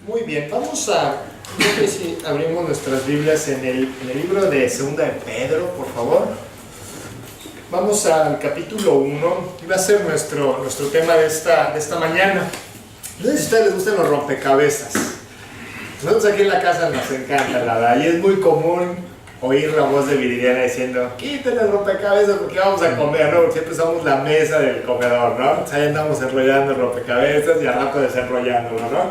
Muy bien, yo creo que si abrimos nuestras Biblias en el libro de Segunda de Pedro, por favor. Vamos al capítulo 1, y va a ser nuestro tema de esta mañana. No sé si a ustedes les gustan los rompecabezas. Nosotros aquí en la casa nos encanta, la verdad, y es muy común oír la voz de Viridiana diciendo: quiten el rompecabezas porque vamos a comer, ¿no? Porque siempre somos la mesa del comedor, ¿no? Entonces ahí andamos enrollando el rompecabezas y al rato desenrollándolo, ¿no?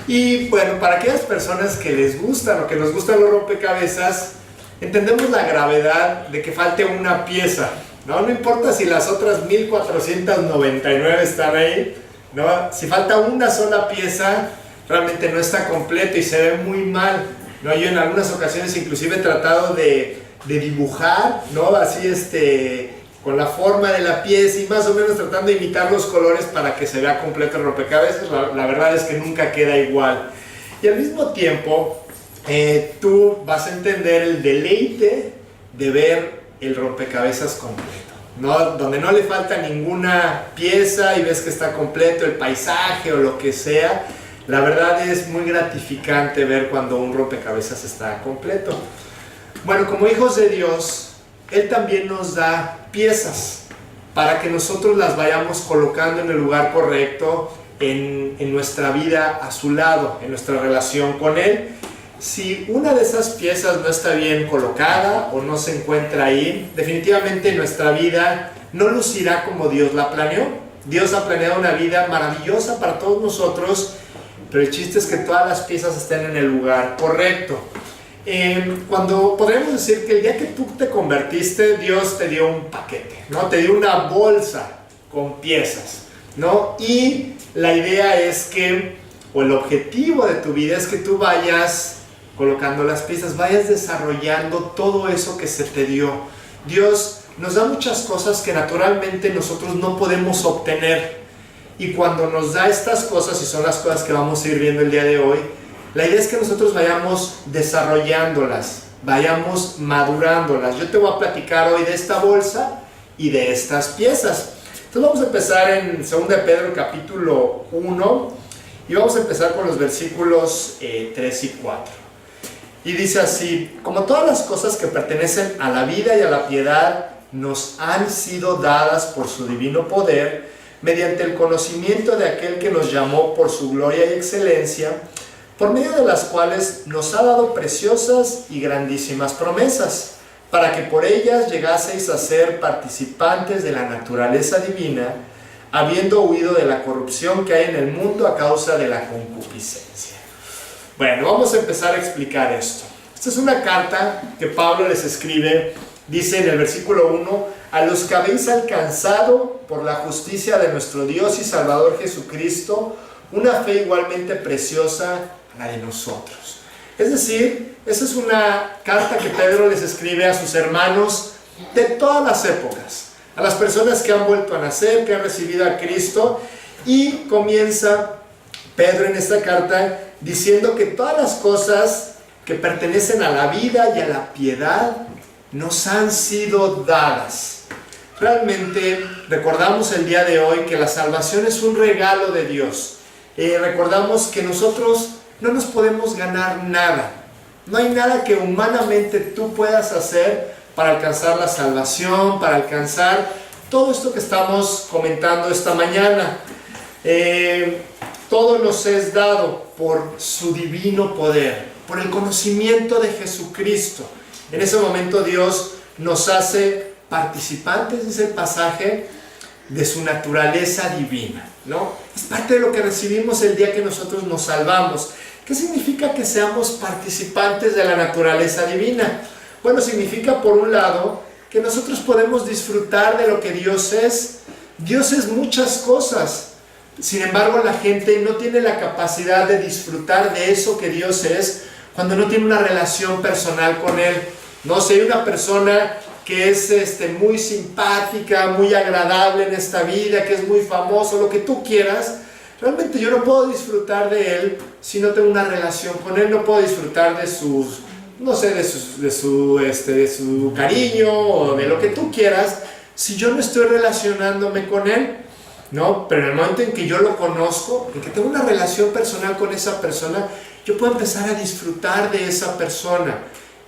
Y bueno, para aquellas personas que les gustan o que nos gustan los rompecabezas, entendemos la gravedad de que falte una pieza, ¿no? No importa si las otras 1499 están ahí, ¿no? Si falta una sola pieza, realmente no está completo y se ve muy mal, ¿no? Yo en algunas ocasiones inclusive he tratado de dibujar, ¿no? Así con la forma de la pieza y más o menos tratando de imitar los colores para que se vea completo el rompecabezas. La verdad es que nunca queda igual. Y al mismo tiempo, tú vas a entender el deleite de ver el rompecabezas completo, ¿no? Donde no le falta ninguna pieza y ves que está completo el paisaje o lo que sea. La verdad es muy gratificante ver cuando un rompecabezas está completo. Bueno, como hijos de Dios, Él también nos da piezas para que nosotros las vayamos colocando en el lugar correcto en nuestra vida a su lado, en nuestra relación con Él. Si una de esas piezas no está bien colocada o no se encuentra ahí, definitivamente nuestra vida no lucirá como Dios la planeó. Dios ha planeado una vida maravillosa para todos nosotros, pero el chiste es que todas las piezas estén en el lugar correcto. Cuando podríamos decir que el día que tú te convertiste, Dios te dio un paquete, ¿no? Te dio una bolsa con piezas, ¿no? Y la idea es que, o el objetivo de tu vida es que tú vayas colocando las piezas, vayas desarrollando todo eso que se te dio. Dios nos da muchas cosas que naturalmente nosotros no podemos obtener. Y cuando nos da estas cosas, y son las cosas que vamos a ir viendo el día de hoy, la idea es que nosotros vayamos desarrollándolas, vayamos madurándolas. Yo te voy a platicar hoy de esta bolsa y de estas piezas. Entonces vamos a empezar en 2 de Pedro capítulo 1 y vamos a empezar con los versículos 3 y 4. Y dice así: como todas las cosas que pertenecen a la vida y a la piedad nos han sido dadas por su divino poder, mediante el conocimiento de aquel que nos llamó por su gloria y excelencia, por medio de las cuales nos ha dado preciosas y grandísimas promesas, para que por ellas llegaseis a ser participantes de la naturaleza divina, habiendo huido de la corrupción que hay en el mundo a causa de la concupiscencia. Bueno, vamos a empezar a explicar esto. Esta es una carta que Pablo les escribe, dice en el versículo 1: a los que habéis alcanzado por la justicia de nuestro Dios y Salvador Jesucristo una fe igualmente preciosa a la de nosotros. Es decir, esa es una carta que Pedro les escribe a sus hermanos de todas las épocas, a las personas que han vuelto a nacer, que han recibido a Cristo, y comienza Pedro en esta carta diciendo que todas las cosas que pertenecen a la vida y a la piedad nos han sido dadas. Realmente recordamos el día de hoy que la salvación es un regalo de Dios. Recordamos que nosotros no nos podemos ganar nada. No hay nada que humanamente tú puedas hacer para alcanzar la salvación, para alcanzar todo esto que estamos comentando esta mañana. Todo nos es dado por su divino poder, por el conocimiento de Jesucristo. En ese momento Dios nos hace participantes, dice el pasaje, de su naturaleza divina, ¿no? Es parte de lo que recibimos el día que nosotros nos salvamos. ¿Qué significa que seamos participantes de la naturaleza divina? Bueno, significa por un lado que nosotros podemos disfrutar de lo que Dios es. Dios es muchas cosas. Sin embargo, la gente no tiene la capacidad de disfrutar de eso que Dios es cuando no tiene una relación personal con Él. No sé, hay una persona que es muy simpática, muy agradable en esta vida, que es muy famoso, lo que tú quieras. Realmente yo no puedo disfrutar de él si no tengo una relación con él. No puedo disfrutar de sus, no sé, de su cariño o de lo que tú quieras si yo no estoy relacionándome con él. ¿no? Pero en el momento en que yo lo conozco, en que tengo una relación personal con esa persona, yo puedo empezar a disfrutar de esa persona.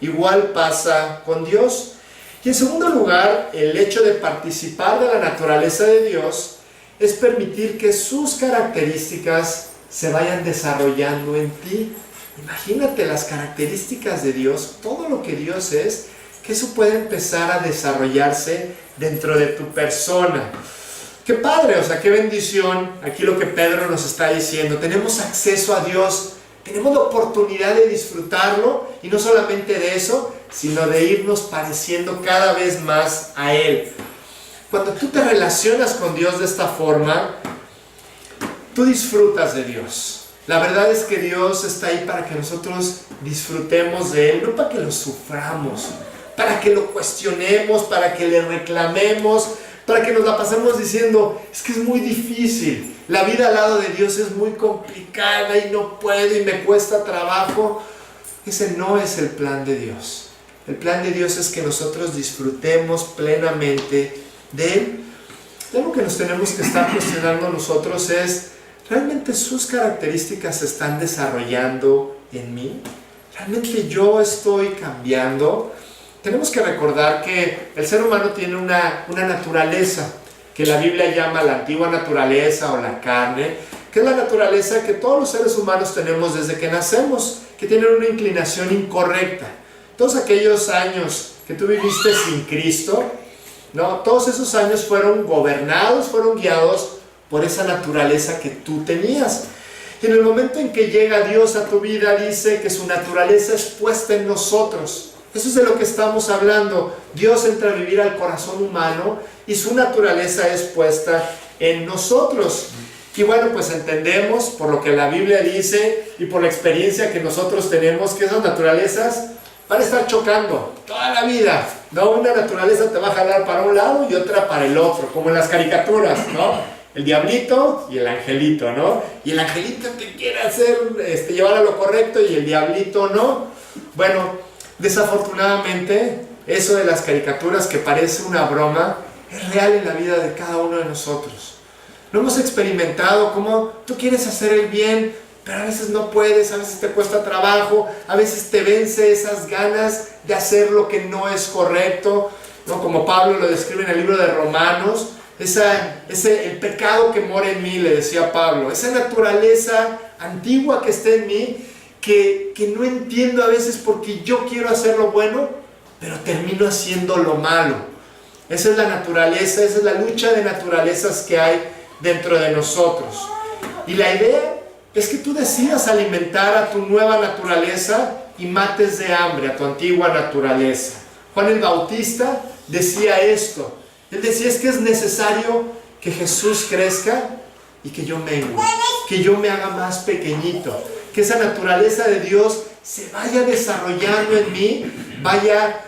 Igual pasa con Dios. Y en segundo lugar, el hecho de participar de la naturaleza de Dios es permitir que sus características se vayan desarrollando en ti. Imagínate las características de Dios, todo lo que Dios es, que eso puede empezar a desarrollarse dentro de tu persona. ¡Qué padre! O sea, qué bendición. Aquí lo que Pedro nos está diciendo, tenemos acceso a Dios, tenemos la oportunidad de disfrutarlo, y no solamente de eso, sino de irnos pareciendo cada vez más a Él. Cuando tú te relacionas con Dios de esta forma, tú disfrutas de Dios. La verdad es que Dios está ahí para que nosotros disfrutemos de Él, no para que lo suframos, para que lo cuestionemos, para que le reclamemos, para que nos la pasemos diciendo, es que es muy difícil, la vida al lado de Dios es muy complicada y no puedo y me cuesta trabajo. Ese no es el plan de Dios. El plan de Dios es que nosotros disfrutemos plenamente de Él. Y algo que nos tenemos que estar cuestionando nosotros es, ¿realmente sus características se están desarrollando en mí? ¿Realmente yo estoy cambiando? Tenemos que recordar que el ser humano tiene una naturaleza que la Biblia llama la antigua naturaleza o la carne, que es la naturaleza que todos los seres humanos tenemos desde que nacemos, que tienen una inclinación incorrecta. Todos aquellos años que tú viviste sin Cristo, ¿no? Todos esos años fueron gobernados, fueron guiados por esa naturaleza que tú tenías. Y en el momento en que llega Dios a tu vida, dice que su naturaleza es puesta en nosotros. Eso es de lo que estamos hablando. Dios entra a vivir al corazón humano y su naturaleza es puesta en nosotros. Y bueno, pues entendemos por lo que la Biblia dice y por la experiencia que nosotros tenemos, que esas naturalezas van a estar chocando toda la vida, ¿no? Una naturaleza te va a jalar para un lado y otra para el otro, como en las caricaturas, ¿no? El diablito y el angelito, ¿no? Y el angelito te quiere hacer, llevar a lo correcto y el diablito no. Bueno, desafortunadamente, eso de las caricaturas que parece una broma, es real en la vida de cada uno de nosotros. Lo hemos experimentado, como tú quieres hacer el bien, pero a veces no puedes, a veces te cuesta trabajo, a veces te vence esas ganas de hacer lo que no es correcto, ¿no? Como Pablo lo describe en el libro de Romanos, el pecado que mora en mí, le decía Pablo, esa naturaleza antigua que está en mí, que no entiendo a veces porque yo quiero hacer lo bueno, pero termino haciendo lo malo. Esa es la naturaleza, esa es la lucha de naturalezas que hay dentro de nosotros. Y la idea es que tú decidas alimentar a tu nueva naturaleza y mates de hambre a tu antigua naturaleza. Juan el Bautista decía esto. Él decía, es que es necesario que Jesús crezca y que yo mengue, que yo me haga más pequeñito, que esa naturaleza de Dios se vaya desarrollando en mí, vaya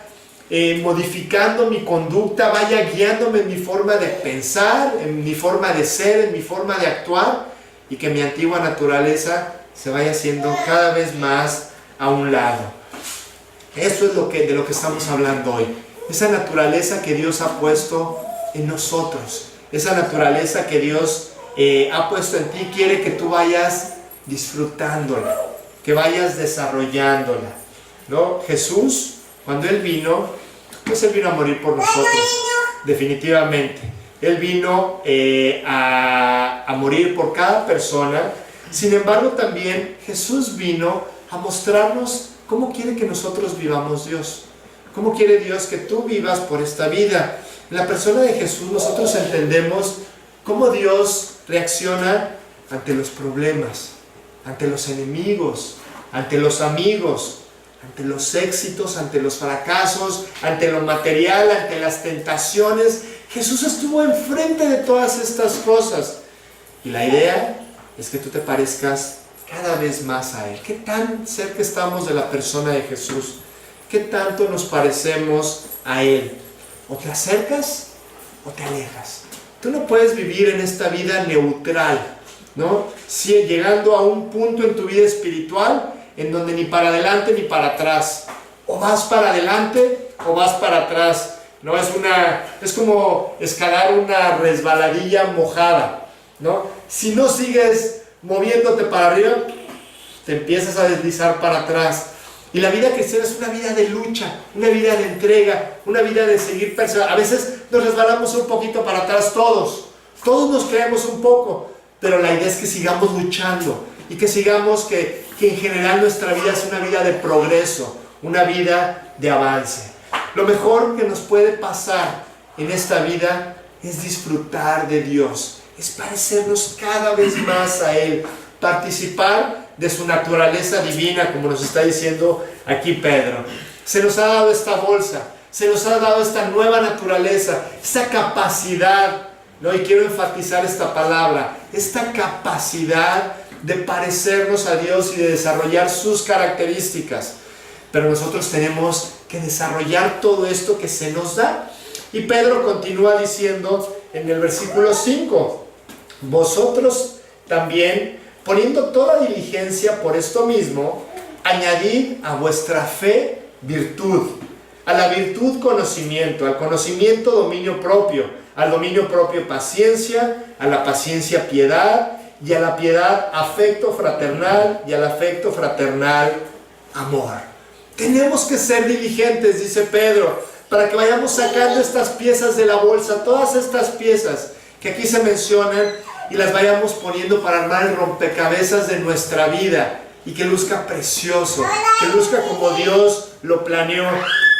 modificando mi conducta, vaya guiándome en mi forma de pensar, en mi forma de ser, en mi forma de actuar, y que mi antigua naturaleza se vaya haciendo cada vez más a un lado. Eso es de lo que estamos hablando hoy. Esa naturaleza que Dios ha puesto en nosotros, esa naturaleza que Dios ha puesto en ti, quiere que tú vayas disfrutándola, que vayas desarrollándola, ¿no? Jesús, cuando Él vino, pues Él vino a morir por nosotros, definitivamente. Él vino a morir por cada persona. Sin embargo, también Jesús vino a mostrarnos cómo quiere que nosotros vivamos Dios. ¿Cómo quiere Dios que tú vivas por esta vida? En la persona de Jesús nosotros entendemos cómo Dios reacciona ante los problemas, ante los enemigos, ante los amigos, ante los éxitos, ante los fracasos, ante lo material, ante las tentaciones. Jesús estuvo enfrente de todas estas cosas. Y la idea es que tú te parezcas cada vez más a Él. ¿Qué tan cerca estamos de la persona de Jesús? ¿Qué tanto nos parecemos a Él? O te acercas o te alejas. Tú no puedes vivir en esta vida neutral, ¿no? Si llegando a un punto en tu vida espiritual en donde ni para adelante ni para atrás, o vas para adelante o vas para atrás, ¿no? Es como escalar una resbaladilla mojada. ¿no? Si no sigues moviéndote para arriba, te empiezas a deslizar para atrás. Y la vida cristiana es una vida de lucha, una vida de entrega, una vida de seguir perseverando. A veces nos resbalamos un poquito para atrás todos nos creemos un poco, pero la idea es que sigamos luchando y que sigamos que en general nuestra vida es una vida de progreso, una vida de avance. Lo mejor que nos puede pasar en esta vida es disfrutar de Dios, es parecernos cada vez más a Él, participar de su naturaleza divina, como nos está diciendo aquí Pedro. Se nos ha dado esta bolsa, se nos ha dado esta nueva naturaleza, esta capacidad, ¿no? Y quiero enfatizar esta palabra, esta capacidad de parecernos a Dios y de desarrollar sus características. Pero nosotros tenemos que desarrollar todo esto que se nos da. Y Pedro continúa diciendo en el versículo 5, vosotros también, poniendo toda diligencia por esto mismo, añadid a vuestra fe virtud, a la virtud conocimiento, al conocimiento dominio propio, al dominio propio paciencia, a la paciencia piedad, y a la piedad afecto fraternal, y al afecto fraternal amor. Tenemos que ser diligentes, dice Pedro, para que vayamos sacando estas piezas de la bolsa, todas estas piezas que aquí se mencionan, y las vayamos poniendo para armar el rompecabezas de nuestra vida, y que luzca precioso, que luzca como Dios lo planeó,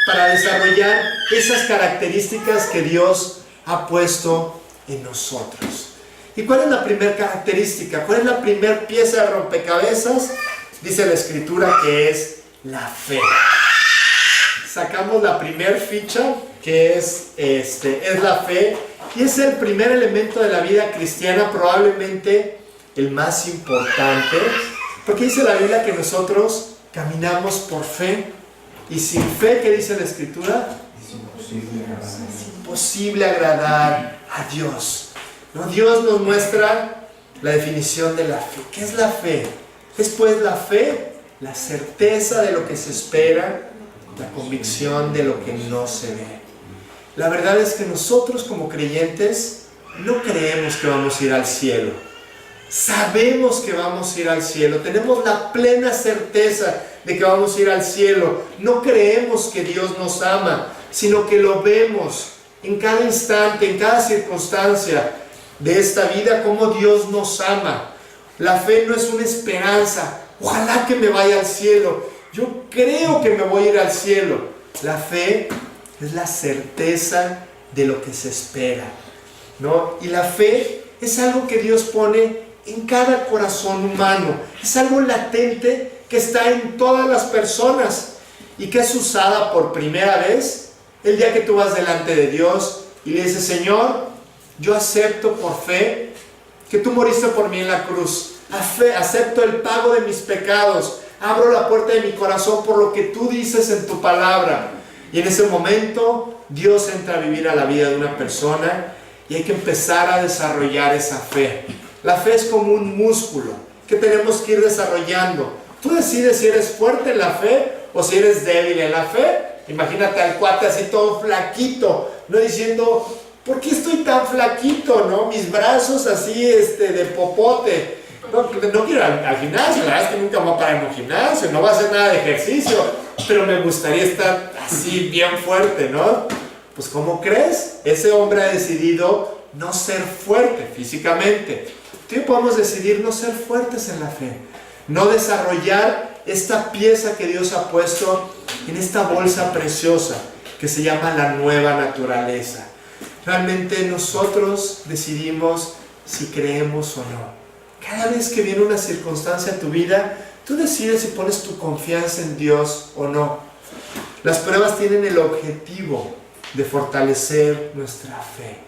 para desarrollar esas características que Dios ha puesto en nosotros. ¿Y cuál es la primera característica? ¿Cuál es la primera pieza de rompecabezas? Dice la Escritura que es la fe. Sacamos la primera ficha, que es la fe, y es el primer elemento de la vida cristiana, probablemente el más importante, porque dice la Biblia que nosotros caminamos por fe, y sin fe, ¿qué dice la Escritura? Es imposible agradar a Dios, ¿no? Dios nos muestra la definición de la fe. ¿Qué es la fe? Es pues la fe, la certeza de lo que se espera, la convicción de lo que no se ve. La verdad es que nosotros como creyentes no creemos que vamos a ir al cielo. Sabemos que vamos a ir al cielo, tenemos la plena certeza de que vamos a ir al cielo. No creemos que Dios nos ama, sino que lo vemos en cada instante, en cada circunstancia de esta vida, como Dios nos ama. La fe no es una esperanza, ojalá que me vaya al cielo, yo creo que me voy a ir al cielo. La fe es la certeza de lo que se espera, ¿no? Y la fe es algo que Dios pone en cada corazón humano, es algo latente que está en todas las personas y que es usada por primera vez el día que tú vas delante de Dios y le dices: Señor, yo acepto por fe que tú moriste por mí en la cruz, acepto el pago de mis pecados, abro la puerta de mi corazón por lo que tú dices en tu palabra. Y en ese momento Dios entra a vivir a la vida de una persona y hay que empezar a desarrollar esa fe. La fe es como un músculo que tenemos que ir desarrollando. Tú decides si eres fuerte en la fe o si eres débil en la fe. Imagínate al cuate así todo flaquito, no diciendo: ¿por qué estoy tan flaquito, no? Mis brazos así de popote. No quiero ir al gimnasio, la verdad es que nunca voy a parar en un gimnasio, no voy a hacer nada de ejercicio, pero me gustaría estar así bien fuerte, ¿no? Pues ¿cómo crees? Ese hombre ha decidido no ser fuerte físicamente. Tú y yo podemos decidir no ser fuertes en la fe, no desarrollar esta pieza que Dios ha puesto en esta bolsa preciosa que se llama la nueva naturaleza. Realmente nosotros decidimos si creemos o no. Cada vez que viene una circunstancia a tu vida, tú decides si pones tu confianza en Dios o no. Las pruebas tienen el objetivo de fortalecer nuestra fe.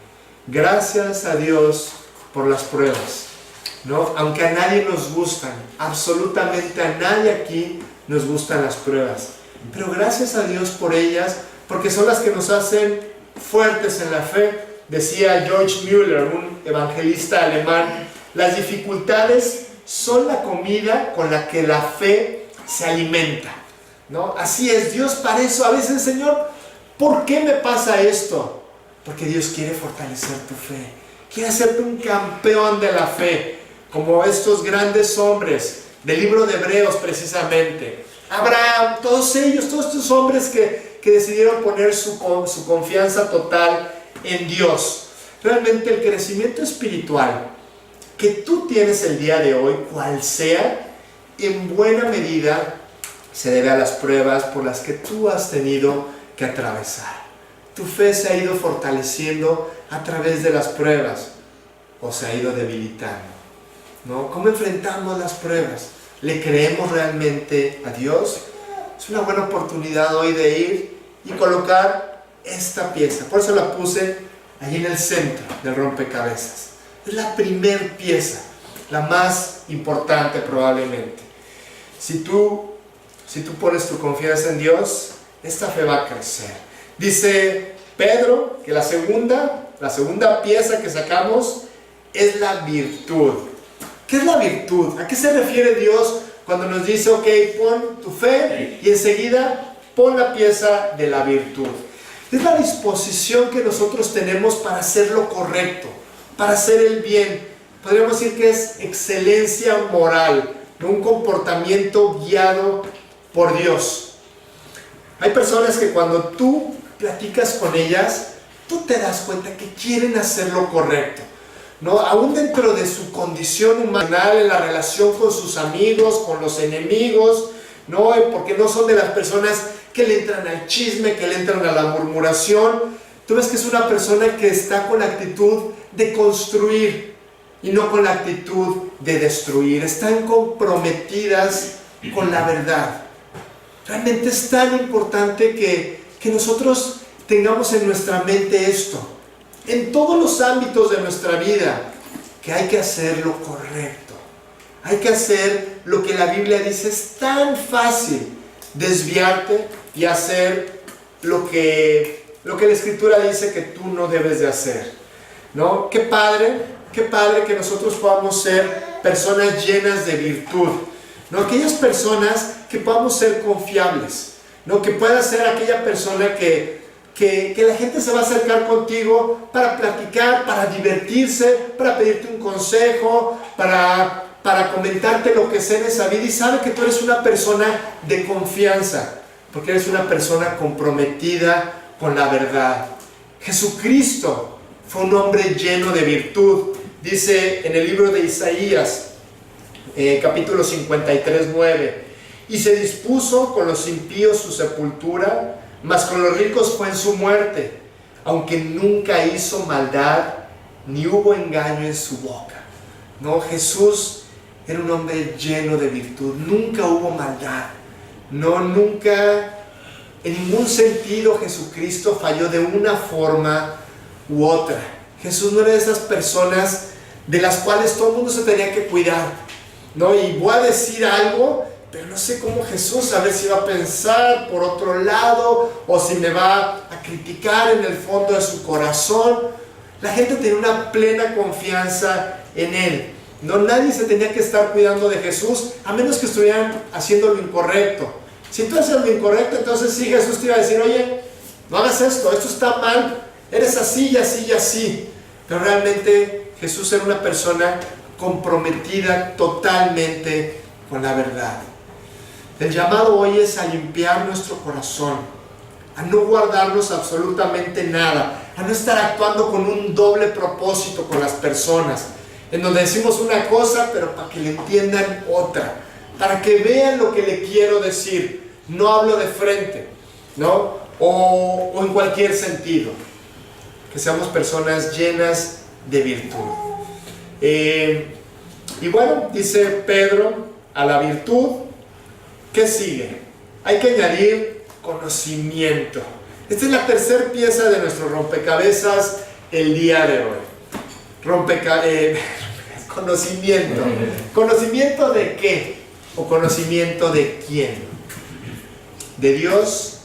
Gracias a Dios por las pruebas, ¿no? Aunque a nadie nos gustan, absolutamente a nadie aquí nos gustan las pruebas, pero gracias a Dios por ellas, porque son las que nos hacen fuertes en la fe. Decía George Müller, un evangelista alemán: las dificultades son la comida con la que la fe se alimenta, ¿no? Así es, Dios para eso. A veces: Señor, ¿por qué me pasa esto? Porque Dios quiere fortalecer tu fe, quiere hacerte un campeón de la fe, como estos grandes hombres del libro de Hebreos precisamente. Abraham, todos ellos, todos estos hombres que decidieron poner su confianza total en Dios. Realmente el crecimiento espiritual que tú tienes el día de hoy, cual sea, en buena medida se debe a las pruebas por las que tú has tenido que atravesar. Tu fe se ha ido fortaleciendo a través de las pruebas o se ha ido debilitando, ¿no? ¿Cómo enfrentamos las pruebas? ¿Le creemos realmente a Dios? Es una buena oportunidad hoy de ir y colocar esta pieza. Por eso la puse ahí en el centro del rompecabezas. Es la primer pieza, la más importante probablemente. Si tú pones tu confianza en Dios, esta fe va a crecer. Dice Pedro que la segunda pieza que sacamos es la virtud. ¿Qué es la virtud? ¿A qué se refiere Dios cuando nos dice, ok, pon tu fe y enseguida pon la pieza de la virtud? Es la disposición que nosotros tenemos para hacer lo correcto, para hacer el bien. Podríamos decir que es excelencia moral, ¿no? Un comportamiento guiado por Dios. Hay personas que cuando tú platicas con ellas, tú te das cuenta que quieren hacer lo correcto, ¿no? Aún dentro de su condición humana, en la relación con sus amigos, con los enemigos, ¿no? Porque no son de las personas que le entran al chisme, que le entran a la murmuración. Tú ves que es una persona que está con la actitud de construir y no con la actitud de destruir. Están comprometidas con la verdad. Realmente es tan importante que nosotros tengamos en nuestra mente esto, en todos los ámbitos de nuestra vida, que hay que hacer lo correcto, hay que hacer lo que la Biblia dice. Es tan fácil desviarte y hacer lo que la Escritura dice que tú no debes de hacer, ¿no? Qué padre que nosotros podamos ser personas llenas de virtud, ¿no? Aquellas personas que podamos ser confiables, ¿no? Que pueda ser aquella persona que la gente se va a acercar contigo para platicar, para divertirse, para pedirte un consejo, para comentarte lo que sea en esa vida, y sabe que tú eres una persona de confianza, porque eres una persona comprometida con la verdad. Jesucristo fue un hombre lleno de virtud. Dice en el libro de Isaías, capítulo 53, 9, y se dispuso con los impíos su sepultura, mas con los ricos fue en su muerte, aunque nunca hizo maldad, ni hubo engaño en su boca. No, Jesús era un hombre lleno de virtud, nunca hubo maldad, no, nunca, en ningún sentido Jesucristo falló de una forma u otra. Jesús no era de esas personas de las cuales todo el mundo se tenía que cuidar, ¿no? Y voy a decir algo, pero no sé cómo Jesús, a ver si va a pensar por otro lado o si me va a criticar en el fondo de su corazón. La gente tenía una plena confianza en Él. No, nadie se tenía que estar cuidando de Jesús a menos que estuvieran haciendo lo incorrecto. Si tú haces lo incorrecto, entonces sí, Jesús te iba a decir, oye, no hagas esto está mal, eres así y así y así. Pero realmente Jesús era una persona comprometida totalmente con la verdad. El llamado hoy es a limpiar nuestro corazón, a no guardarnos absolutamente nada, a no estar actuando con un doble propósito con las personas, en donde decimos una cosa, pero para que le entiendan otra, para que vean lo que le quiero decir. No hablo de frente, ¿no? O en cualquier sentido. Que seamos personas llenas de virtud. Y bueno, dice Pedro, a la virtud, ¿qué sigue? Hay que añadir conocimiento. Esta es la tercera pieza de nuestro rompecabezas el día de hoy. Conocimiento. ¿Conocimiento de qué? ¿O conocimiento de quién? De Dios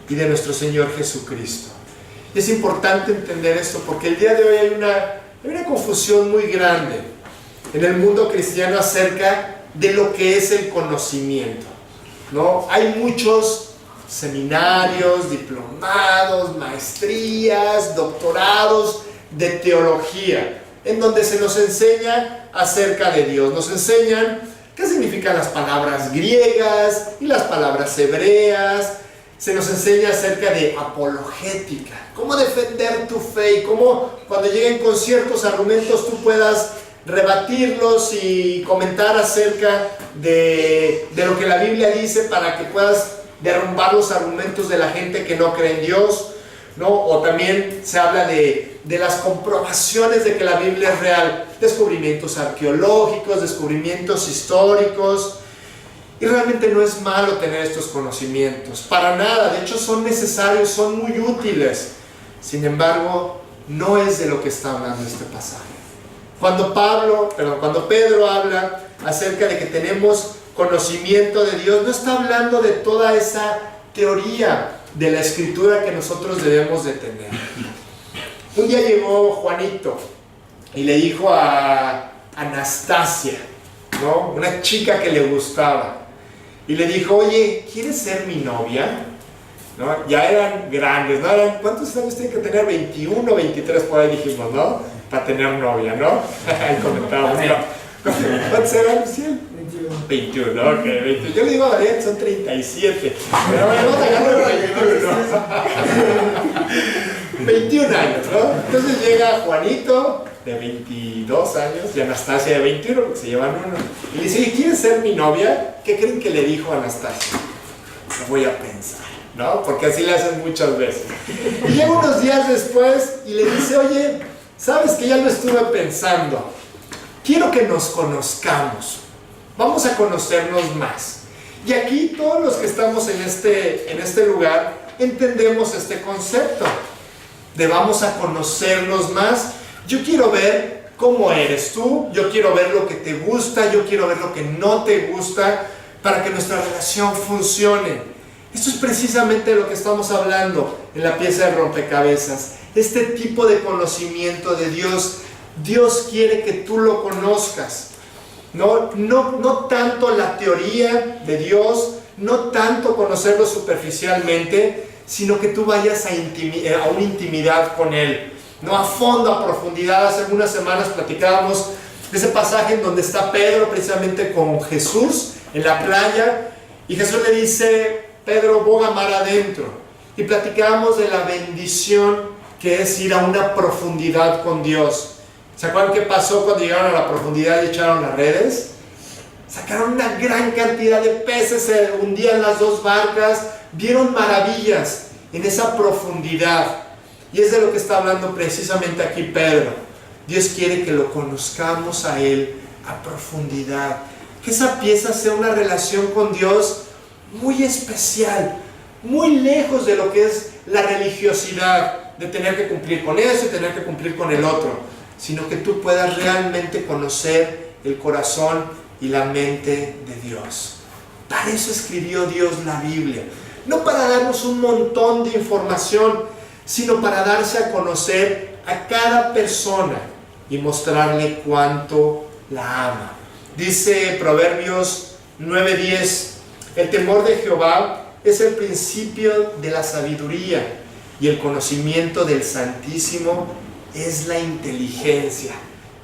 y de nuestro Señor Jesucristo. Y es importante entender esto porque el día de hoy hay una confusión muy grande en el mundo cristiano acerca de lo que es el conocimiento, ¿no? Hay muchos seminarios, diplomados, maestrías, doctorados de teología. en donde se nos enseña acerca de Dios. Nos enseñan qué significan las palabras griegas y las palabras hebreas. Se nos enseña acerca de apologética, cómo defender tu fe y cómo cuando lleguen con ciertos argumentos tú puedas rebatirlos y comentar acerca de lo que la Biblia dice para que puedas derrumbar los argumentos de la gente que no cree en Dios, ¿no? O también se habla de las comprobaciones de que la Biblia es real, descubrimientos arqueológicos, descubrimientos históricos. Y realmente no es malo tener estos conocimientos, para nada, de hecho son necesarios, son muy útiles. Sin embargo, no es de lo que está hablando este pasaje. Cuando Pedro habla acerca de que tenemos conocimiento de Dios, no está hablando de toda esa teoría de la Escritura que nosotros debemos de tener. Un día llegó Juanito y le dijo a Anastasia, ¿no? Una chica que le gustaba, y le dijo: oye, ¿quieres ser mi novia? ¿No? Ya eran grandes, ¿no? ¿Cuántos años tienen que tener? 21, 23 por ahí dijimos, ¿no? Para tener novia, ¿no? Ahí comentábamos, ¿no? ¿Cuántos eran? 21, ok, 21. Yo le digo a María que son 37, pero bueno, vamos a agarrar 21. 21 años, ¿no? Entonces llega Juanito, de 22 años, y Anastasia de 21, porque se llevan uno. Y le dice: ¿quieres ser mi novia? ¿Qué creen que le dijo a Anastasia? Lo voy a pensar, ¿no? Porque así le hacen muchas veces. Y llega unos días después y le dice: oye, ¿sabes que ya lo estuve pensando? Quiero que nos conozcamos. Vamos a conocernos más. Y aquí todos los que estamos en este lugar entendemos este concepto de vamos a conocernos más. Yo quiero ver cómo eres tú, yo quiero ver lo que te gusta, yo quiero ver lo que no te gusta, para que nuestra relación funcione. Esto es precisamente lo que estamos hablando en la pieza de rompecabezas. Este tipo de conocimiento de Dios. Dios quiere que tú lo conozcas. No tanto la teoría de Dios, no tanto conocerlo superficialmente, sino que tú vayas a una intimidad con Él. No a fondo, a profundidad. Hace algunas semanas platicábamos de ese pasaje en donde está Pedro precisamente con Jesús en la playa, y Jesús le dice: Pedro, boga mar adentro. Y platicábamos de la bendición que es ir a una profundidad con Dios. ¿Se acuerdan qué pasó cuando llegaron a la profundidad y echaron las redes? Sacaron una gran cantidad de peces, se hundían las dos barcas, vieron maravillas en esa profundidad. Y es de lo que está hablando precisamente aquí Pedro. Dios quiere que lo conozcamos a Él a profundidad. Que esa pieza sea una relación con Dios muy especial, muy lejos de lo que es la religiosidad, de tener que cumplir con eso y tener que cumplir con el otro, sino que tú puedas realmente conocer el corazón y la mente de Dios. Para eso escribió Dios la Biblia. No para darnos un montón de información, sino para darse a conocer a cada persona y mostrarle cuánto la ama. Dice Proverbios 9:10: el temor de Jehová es el principio de la sabiduría, y el conocimiento del Santísimo es la inteligencia.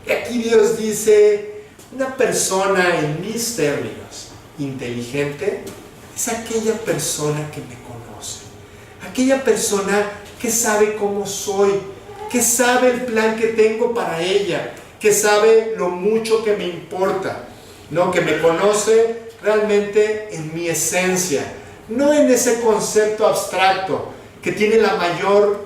Y aquí Dios dice: una persona, en mis términos, inteligente es aquella persona que me conoce, aquella persona que sabe cómo soy, que sabe el plan que tengo para ella, que sabe lo mucho que me importa, ¿no? Que me conoce realmente en mi esencia, no en ese concepto abstracto que tiene la mayor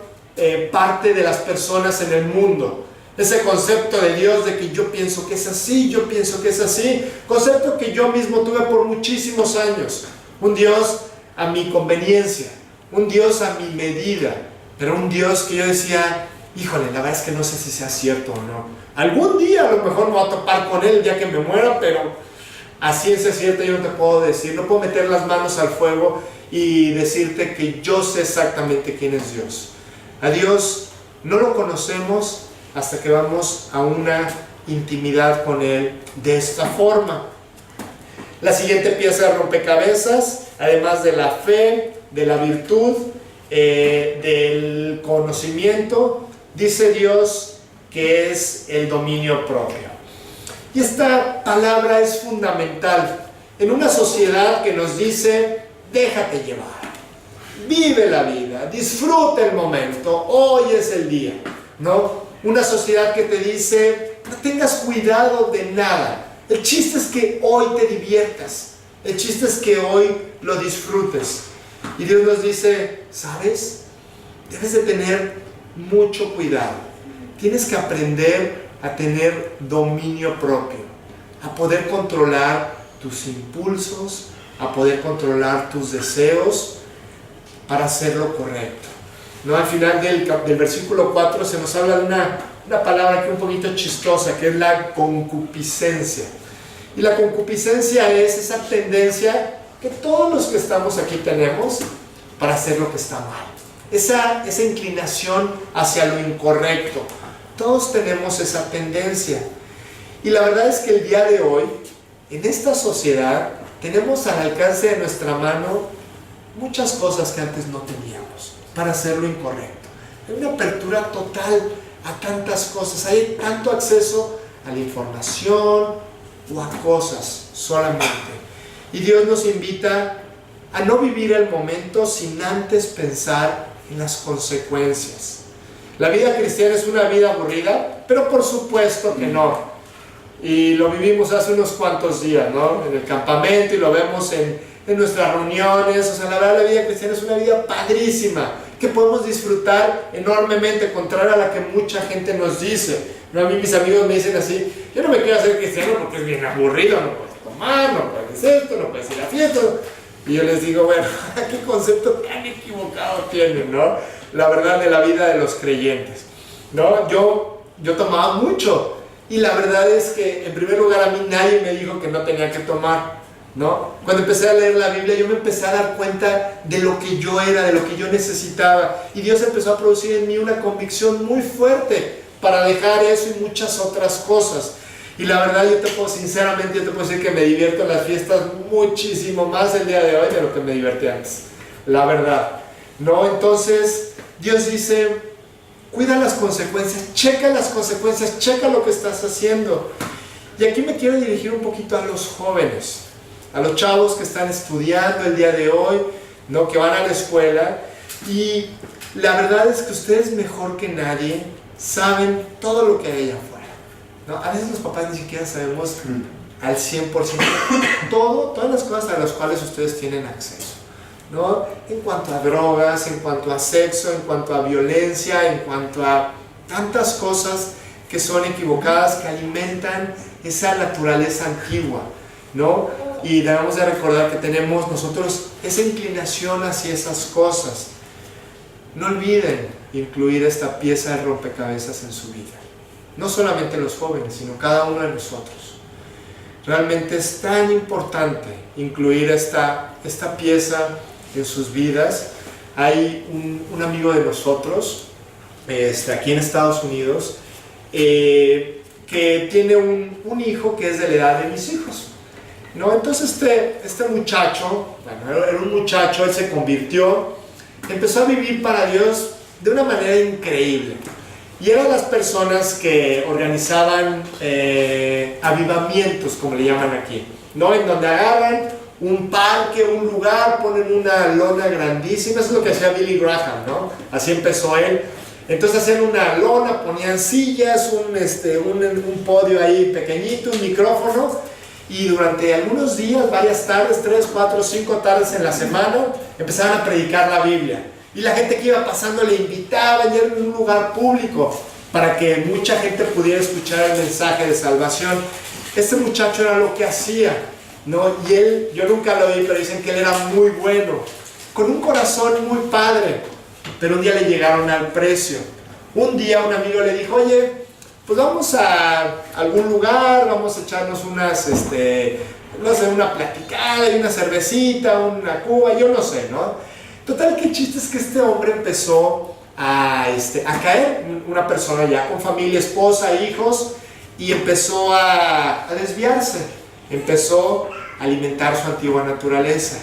parte de las personas en el mundo. Ese concepto de Dios de que yo pienso que es así, yo pienso que es así, concepto que yo mismo tuve por muchísimos años. Un Dios a mi conveniencia, un Dios a mi medida, pero un Dios que yo decía: híjole, la verdad es que no sé si sea cierto o no. Algún día a lo mejor me voy a topar con Él ya que me muera, pero a ciencia cierta yo no te puedo decir, no puedo meter las manos al fuego y decirte que yo sé exactamente quién es Dios. A Dios no lo conocemos hasta que vamos a una intimidad con Él de esta forma. La siguiente pieza de rompecabezas, además de la fe, de la virtud, del conocimiento, dice Dios que es el dominio propio. Y esta palabra es fundamental en una sociedad que nos dice: déjate llevar, vive la vida, disfruta el momento, hoy es el día, ¿no? Una sociedad que te dice: no tengas cuidado de nada, el chiste es que hoy te diviertas, el chiste es que hoy lo disfrutes. Y Dios nos dice: ¿sabes? Debes de tener mucho cuidado, tienes que aprender a tener dominio propio, a poder controlar tus impulsos, a poder controlar tus deseos para hacer lo correcto, ¿no? Al final del versículo 4 se nos habla de una palabra que es un poquito chistosa, que es la concupiscencia. Y la concupiscencia es esa tendencia que todos los que estamos aquí tenemos para hacer lo que está mal, esa inclinación hacia lo incorrecto. Todos tenemos esa tendencia. Y la verdad es que el día de hoy, en esta sociedad, tenemos al alcance de nuestra mano muchas cosas que antes no teníamos para hacer lo incorrecto. Hay una apertura total a tantas cosas, hay tanto acceso a la información o a cosas solamente. Y Dios nos invita a no vivir el momento sin antes pensar en las consecuencias. La vida cristiana es una vida aburrida, pero por supuesto que no. Y lo vivimos hace unos cuantos días, ¿no? En el campamento, y lo vemos en nuestras reuniones. O sea, la verdad, la vida cristiana es una vida padrísima, que podemos disfrutar enormemente, contrario a la que mucha gente nos dice, ¿no? A mí mis amigos me dicen así: yo no me quiero hacer cristiano porque es bien aburrido, no puedes tomar, no puedes esto, no puedes ir a fiestas. Y yo les digo: bueno, ¿qué concepto tan equivocado tienen, no? La verdad de la vida de los creyentes, ¿no? Yo tomaba mucho, y la verdad es que, en primer lugar, a mí nadie me dijo que no tenía que tomar, ¿no? Cuando empecé a leer la Biblia, yo me empecé a dar cuenta de lo que yo era, de lo que yo necesitaba, y Dios empezó a producir en mí una convicción muy fuerte para dejar eso y muchas otras cosas. Y la verdad, sinceramente, yo te puedo decir que me divierto en las fiestas muchísimo más el día de hoy de lo que me divertí antes, la verdad, ¿no? Entonces, Dios dice: cuida las consecuencias, checa las consecuencias, checa lo que estás haciendo. Y aquí me quiero dirigir un poquito a los jóvenes, a los chavos que están estudiando el día de hoy, ¿no? Que van a la escuela, y la verdad es que ustedes, mejor que nadie, saben todo lo que hay allá afuera, ¿no? A veces los papás ni siquiera sabemos al 100% todas las cosas a las cuales ustedes tienen acceso, ¿no? En cuanto a drogas, en cuanto a sexo, en cuanto a violencia, en cuanto a tantas cosas que son equivocadas, que alimentan esa naturaleza antigua, ¿no? Y debemos de recordar que tenemos nosotros esa inclinación hacia esas cosas. No olviden incluir esta pieza de rompecabezas en su vida. No solamente los jóvenes, sino cada uno de nosotros. Realmente es tan importante incluir esta pieza en sus vidas. Hay un amigo de nosotros, aquí en Estados Unidos, que tiene un hijo que es de la edad de mis hijos, ¿no? Entonces este muchacho, bueno, era un muchacho, él se convirtió, empezó a vivir para Dios de una manera increíble. Y eran las personas que organizaban avivamientos, como le llaman aquí, ¿no? En donde agarran un parque, un lugar, ponen una lona grandísima. Eso es lo que hacía Billy Graham, ¿no? Así empezó él. Entonces hacían una lona, ponían sillas, un podio ahí pequeñito, un micrófono, y durante algunos días, varias tardes, 3, 4, 5 tardes en la semana, empezaban a predicar la Biblia. Y la gente que iba pasando le invitaban, y era un lugar público para que mucha gente pudiera escuchar el mensaje de salvación. Este muchacho era lo que hacía, ¿no? Y él, yo nunca lo vi, pero dicen que él era muy bueno, con un corazón muy padre. Pero un día le llegaron al precio. Un día un amigo le dijo: oye, pues vamos a algún lugar, vamos a echarnos unas, no sé, una platicada y una cervecita, una cuba, yo no sé, ¿no? Total, que el chiste es que este hombre empezó a caer, una persona ya con familia, esposa, hijos, y empezó a desviarse, empezó a alimentar su antigua naturaleza,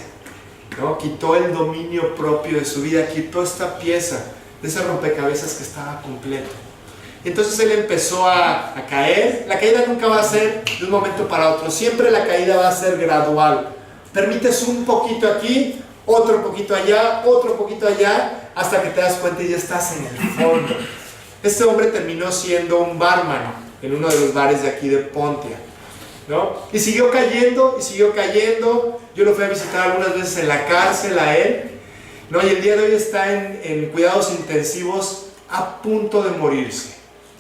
¿no? Quitó el dominio propio de su vida, quitó esta pieza de ese rompecabezas que estaba completo. Entonces él empezó a caer. La caída nunca va a ser de un momento para otro, siempre la caída va a ser gradual. Permites un poquito aquí, otro poquito allá, otro poquito allá, hasta que te das cuenta y ya estás en el fondo. Este hombre terminó siendo un barman en uno de los bares de aquí de Pontia, ¿no? Y siguió cayendo, y siguió cayendo. Yo lo fui a visitar algunas veces en la cárcel a él, ¿no? Y el día de hoy está en cuidados intensivos a punto de morirse,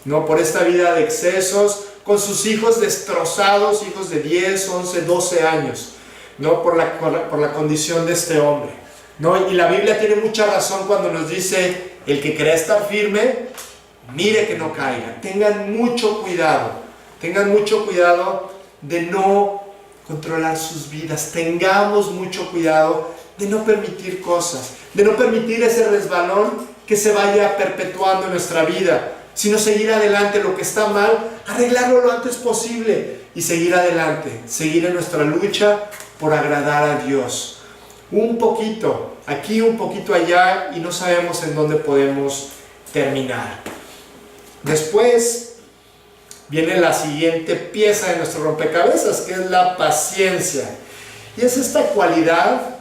¿no? Por esta vida de excesos, con sus hijos destrozados, hijos de 10, 11, 12 años, ¿no? Por la condición de este hombre, ¿no? Y la Biblia tiene mucha razón cuando nos dice: el que cree estar firme, mire que no caiga. Tengan mucho cuidado de no controlar sus vidas. Tengamos mucho cuidado de no permitir cosas, de no permitir ese resbalón que se vaya perpetuando en nuestra vida, sino seguir adelante. Lo que está mal, arreglarlo lo antes posible y seguir adelante, seguir en nuestra lucha por agradar a Dios. Un poquito aquí, un poquito allá, y no sabemos en dónde podemos terminar. Después viene la siguiente pieza de nuestro rompecabezas, que es la paciencia. Y es esta cualidad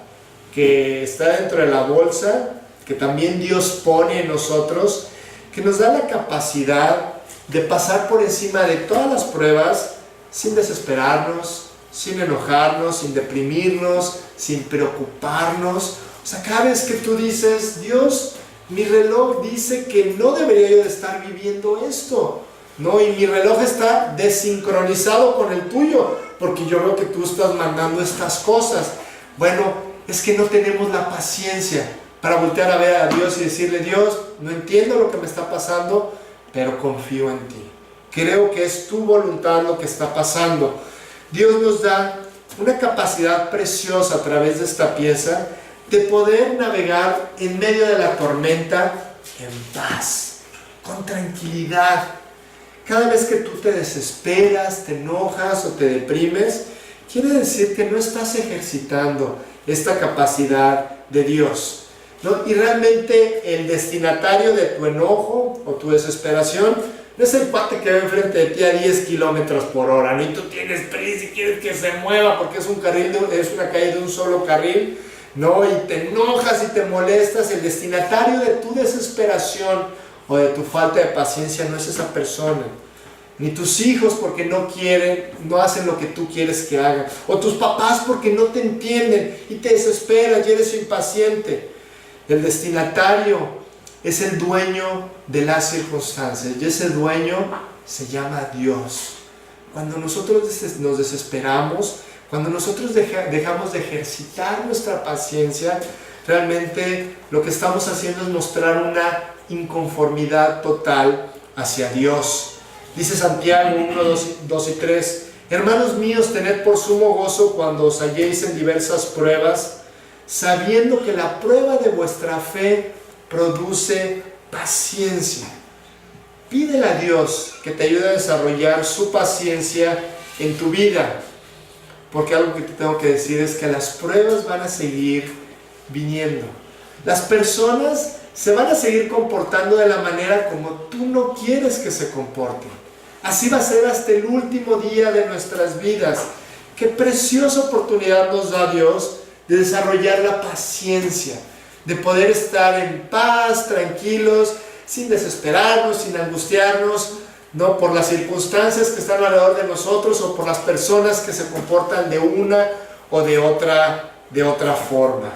que está dentro de la bolsa, que también Dios pone en nosotros, que nos da la capacidad de pasar por encima de todas las pruebas sin desesperarnos, sin enojarnos, sin deprimirnos, sin preocuparnos. O sea, cada vez que tú dices: Dios, mi reloj dice que no debería yo de estar viviendo esto, ¿no? Y mi reloj está desincronizado con el tuyo, porque yo veo que tú estás mandando estas cosas. Bueno, es que no tenemos la paciencia para voltear a ver a Dios y decirle: Dios, no entiendo lo que me está pasando, pero confío en ti. Creo que es tu voluntad lo que está pasando. Dios nos da una capacidad preciosa a través de esta pieza de poder navegar en medio de la tormenta en paz, con tranquilidad. Cada vez que tú te desesperas, te enojas o te deprimes, quiere decir que no estás ejercitando esta capacidad de Dios, ¿no? Y realmente el destinatario de tu enojo o tu desesperación no es el cuate que va enfrente de ti a 10 kilómetros por hora, ¿no? Y tú tienes prisa y quieres que se mueva porque es una calle de un solo carril, ¿no? Y te enojas y te molestas. El destinatario de tu desesperación o de tu falta de paciencia no es esa persona, ni tus hijos, porque no hacen lo que tú quieres que hagan, o tus papás porque no te entienden y te desesperas y eres impaciente. El destinatario es el dueño de las circunstancias, y ese dueño se llama Dios. Cuando nosotros nos desesperamos, cuando nosotros dejamos de ejercitar nuestra paciencia, realmente lo que estamos haciendo es mostrar una inconformidad total hacia Dios. Dice Santiago 1, 2 y 3: Hermanos míos, tened por sumo gozo cuando os halléis en diversas pruebas, sabiendo que la prueba de vuestra fe produce paciencia. Pídele a Dios que te ayude a desarrollar su paciencia en tu vida, porque algo que te tengo que decir es que las pruebas van a seguir viniendo. Las personas se van a seguir comportando de la manera como tú no quieres que se comporten. Así va a ser hasta el último día de nuestras vidas. Qué preciosa oportunidad nos da Dios de desarrollar la paciencia, de poder estar en paz, tranquilos, sin desesperarnos, sin angustiarnos, no por las circunstancias que están alrededor de nosotros o por las personas que se comportan de una o de otra forma.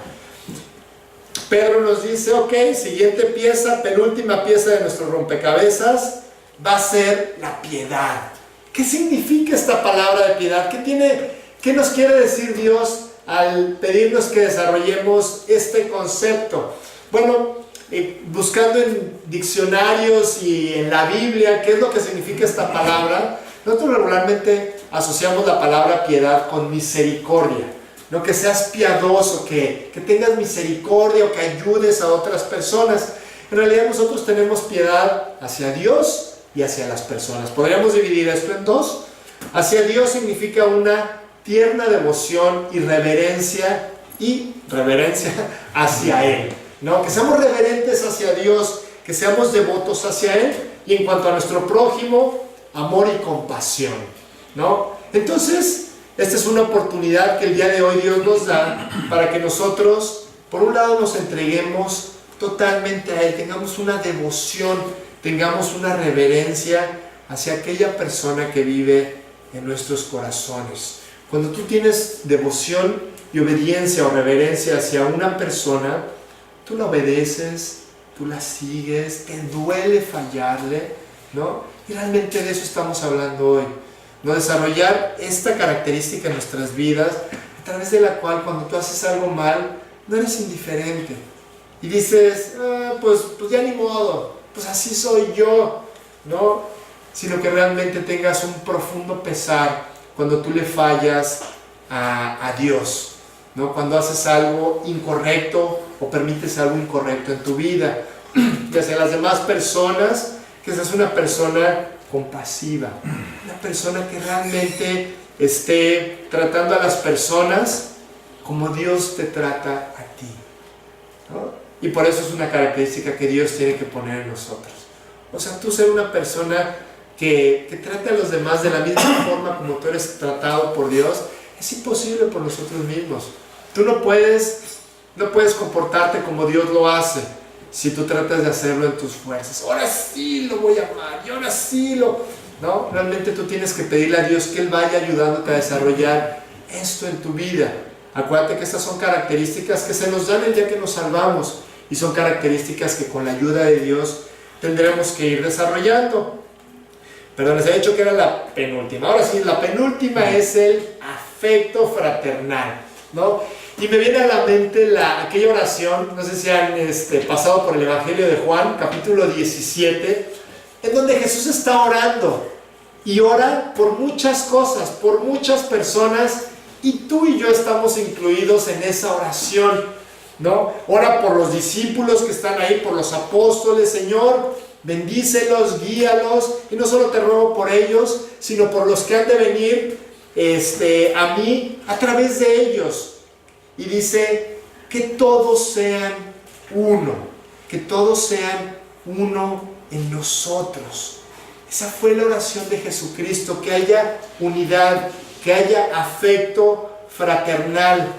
Pedro nos dice: ok, siguiente pieza, penúltima pieza de nuestro rompecabezas, va a ser la piedad. ¿Qué significa esta palabra de piedad? ¿Qué nos quiere decir Dios al pedirnos que desarrollemos este concepto? Bueno, buscando en diccionarios y en la Biblia qué es lo que significa esta palabra, nosotros regularmente asociamos la palabra piedad con misericordia, ¿no? Que seas piadoso, que tengas misericordia o que ayudes a otras personas. En realidad nosotros tenemos piedad hacia Dios y hacia las personas. Podríamos dividir esto en dos. Hacia Dios significa una tierna devoción y reverencia hacia Él, ¿no? Que seamos reverentes hacia Dios, que seamos devotos hacia Él, y en cuanto a nuestro prójimo, amor y compasión, ¿no? Entonces, esta es una oportunidad que el día de hoy Dios nos da para que nosotros, por un lado, nos entreguemos totalmente a Él, tengamos una devoción, tengamos una reverencia hacia aquella persona que vive en nuestros corazones. Cuando tú tienes devoción y obediencia o reverencia hacia una persona, tú la obedeces, tú la sigues, te duele fallarle, ¿no? Y realmente de eso estamos hablando hoy, ¿no? Desarrollar esta característica en nuestras vidas, a través de la cual cuando tú haces algo mal, no eres indiferente y dices, pues ya ni modo, pues así soy yo, ¿no? Sino que realmente tengas un profundo pesar cuando tú le fallas a Dios, ¿no? Cuando haces algo incorrecto o permites algo incorrecto en tu vida, y hacia las demás personas, que seas una persona compasiva, una persona que realmente esté tratando a las personas como Dios te trata a ti, ¿no? Y por eso es una característica que Dios tiene que poner en nosotros. O sea, tú ser una persona que trate a los demás de la misma forma como tú eres tratado por Dios, es imposible por nosotros mismos. Tú no puedes comportarte como Dios lo hace si tú tratas de hacerlo en tus fuerzas. Ahora sí lo voy a amar, y ahora sí lo... No, realmente tú tienes que pedirle a Dios que Él vaya ayudándote a desarrollar esto en tu vida. Acuérdate que estas son características que se nos dan el día que nos salvamos, y son características que con la ayuda de Dios tendremos que ir desarrollando. Perdón, les había dicho que era la penúltima. Ahora sí, la penúltima es el afecto fraternal, ¿no? Y me viene a la mente aquella oración, no sé si han pasado por el Evangelio de Juan, capítulo 17, en donde Jesús está orando, y ora por muchas cosas, por muchas personas, y tú y yo estamos incluidos en esa oración, ¿no? Ora por los discípulos que están ahí, por los apóstoles. Señor, bendícelos, guíalos, y no solo te ruego por ellos, sino por los que han de venir a mí a través de ellos. Y dice que todos sean uno, que todos sean uno en nosotros. Esa fue la oración de Jesucristo, que haya unidad, que haya afecto fraternal.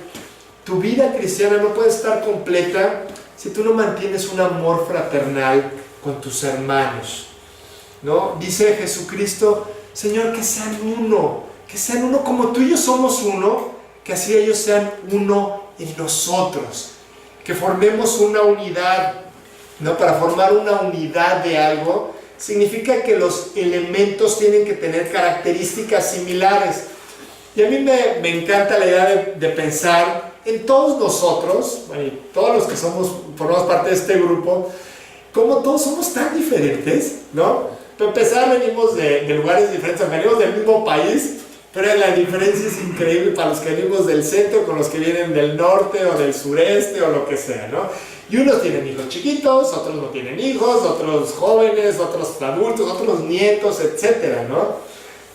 Tu vida cristiana no puede estar completa si tú no mantienes un amor fraternal con tus hermanos, ¿no? Dice Jesucristo, Señor, que sean uno como tú y yo somos uno, que así ellos sean uno en nosotros, que formemos una unidad, ¿no? Para formar una unidad de algo, significa que los elementos tienen que tener características similares. Y a mí me encanta la idea de pensar en todos nosotros, bueno, y todos los que formamos parte de este grupo, como todos somos tan diferentes, ¿no? Para empezar, venimos de lugares diferentes, venimos del mismo país, pero la diferencia es increíble para los que venimos del centro con los que vienen del norte o del sureste o lo que sea, ¿no? Y unos tienen hijos chiquitos, otros no tienen hijos, otros jóvenes, otros adultos, otros nietos, etcétera, ¿no?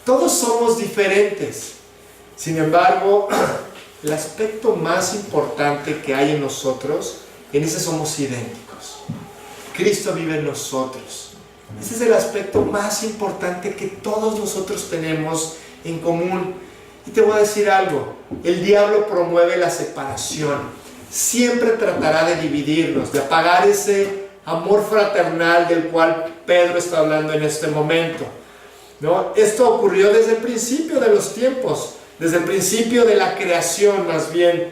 Todos somos diferentes. Sin embargo, el aspecto más importante que hay en nosotros, en ese somos idénticos. Cristo vive en nosotros. Ese es el aspecto más importante que todos nosotros tenemos en común. Y te voy a decir algo, el diablo promueve la separación, siempre tratará de dividirnos, de apagar ese amor fraternal del cual Pedro está hablando en este momento, ¿no? Esto ocurrió desde el principio de los tiempos, desde el principio de la creación más bien,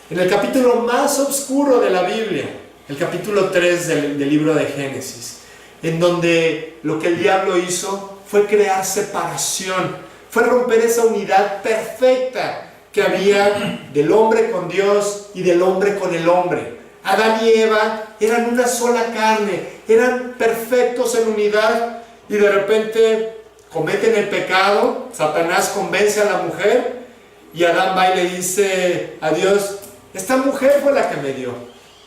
en el capítulo más oscuro de la Biblia, el capítulo 3 del libro de Génesis, en donde lo que el diablo hizo fue crear separación, fue romper esa unidad perfecta que había del hombre con Dios y del hombre con el hombre. Adán y Eva eran una sola carne, eran perfectos en unidad, y de repente cometen el pecado. Satanás convence a la mujer y Adán va y le dice a Dios, esta mujer fue la que me dio,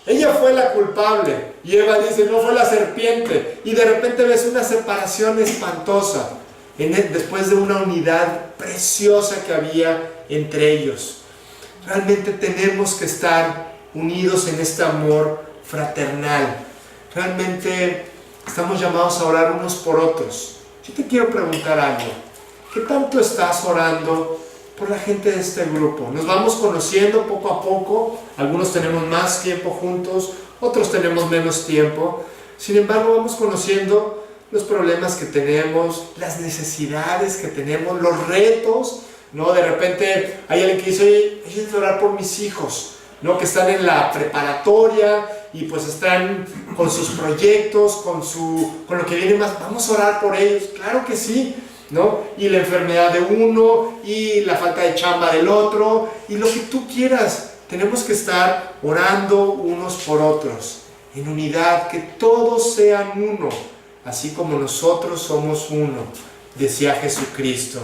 ella fue la culpable. Y Eva dice, no, fue la serpiente. Y de repente ves una separación espantosa después de una unidad preciosa que había entre ellos. Realmente tenemos que estar unidos en este amor fraternal. Realmente Estamos llamados a orar unos por otros. Yo te quiero preguntar algo. ¿Qué tanto estás orando por la gente de este grupo? Nos vamos conociendo poco a poco. Algunos tenemos más tiempo juntos, otros tenemos menos tiempo. Sin embargo, vamos conociendo los problemas que tenemos, las necesidades que tenemos, los retos, ¿no? De repente hay alguien que dice, oye, ayúdame a orar por mis hijos, ¿no? Que están en la preparatoria y pues están con sus proyectos, con lo que viene más. Vamos a orar por ellos, claro que sí, ¿no? Y la enfermedad de uno, y la falta de chamba del otro, y lo que tú quieras. Tenemos que estar orando unos por otros, en unidad, que todos sean uno, así como nosotros somos uno, decía Jesucristo.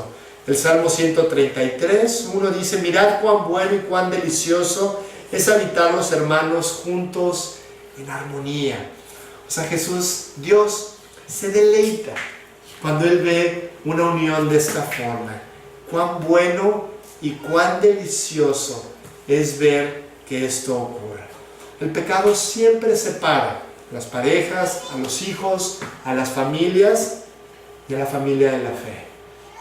El Salmo 133, 1 dice, mirad cuán bueno y cuán delicioso es habitar los hermanos juntos en armonía. O sea, Jesús, Dios, se deleita cuando Él ve una unión de esta forma. Cuán bueno y cuán delicioso es ver que esto ocurra. El pecado siempre separa a las parejas, a los hijos, a las familias y a la familia de la fe,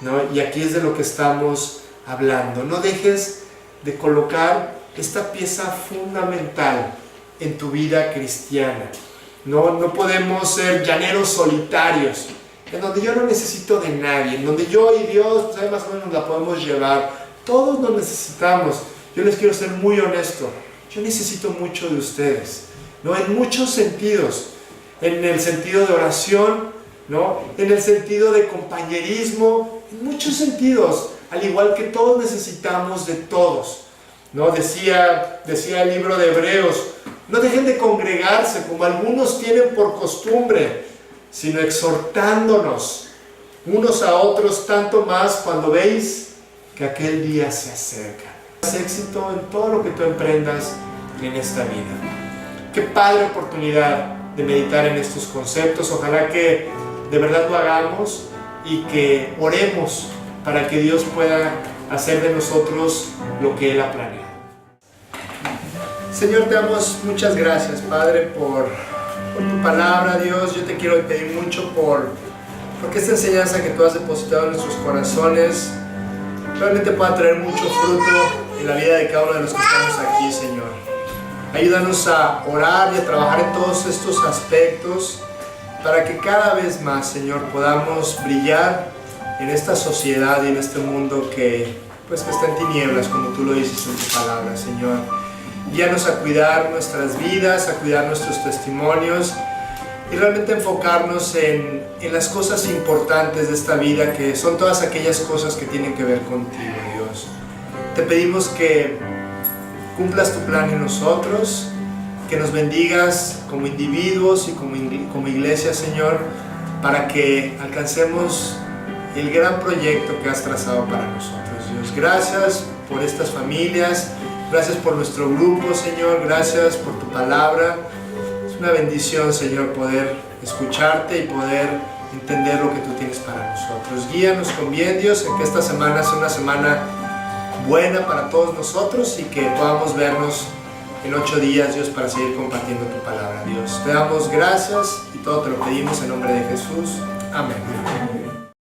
¿no? Y aquí es de lo que estamos hablando. No dejes de colocar esta pieza fundamental en tu vida cristiana. No podemos ser llaneros solitarios, en donde yo no necesito de nadie, en donde yo y Dios, pues ahí más o menos la podemos llevar. Todos nos necesitamos. Yo les quiero ser muy honesto. Yo necesito mucho de ustedes, ¿no? En muchos sentidos. En el sentido de oración, ¿no? En el sentido de compañerismo, en muchos sentidos. Al igual que todos necesitamos de todos, ¿no? Decía el libro de Hebreos, no dejen de congregarse como algunos tienen por costumbre, sino exhortándonos unos a otros, tanto más cuando veis que aquel día se acerca. Haz éxito en todo lo que tú emprendas en esta vida. Qué padre oportunidad de meditar en estos conceptos. Ojalá que de verdad lo hagamos y que oremos para que Dios pueda hacer de nosotros lo que Él ha planeado. Señor, te damos muchas gracias, Padre, por tu palabra, Dios. Yo te quiero pedir mucho porque esta enseñanza que tú has depositado en nuestros corazones realmente pueda traer mucho fruto en la vida de cada uno de los que estamos aquí, Señor. Ayúdanos a orar y a trabajar en todos estos aspectos para que cada vez más, Señor, podamos brillar en esta sociedad y en este mundo que está en tinieblas, como tú lo dices en tu palabra, Señor. Guíanos a cuidar nuestras vidas, a cuidar nuestros testimonios y realmente enfocarnos en las cosas importantes de esta vida, que son todas aquellas cosas que tienen que ver contigo, Dios. Te pedimos que cumplas tu plan en nosotros, que nos bendigas como individuos y como iglesia, Señor, para que alcancemos el gran proyecto que has trazado para nosotros, Dios. Gracias por estas familias, gracias por nuestro grupo, Señor, gracias por tu palabra. Es una bendición, Señor, poder escucharte y poder entender lo que tú tienes para nosotros. Guíanos con bien, Dios, en que esta semana sea una semana buena para todos nosotros y que podamos vernos en 8 días, Dios, para seguir compartiendo tu palabra, Dios. Te damos gracias y todo te lo pedimos en nombre de Jesús. Amén.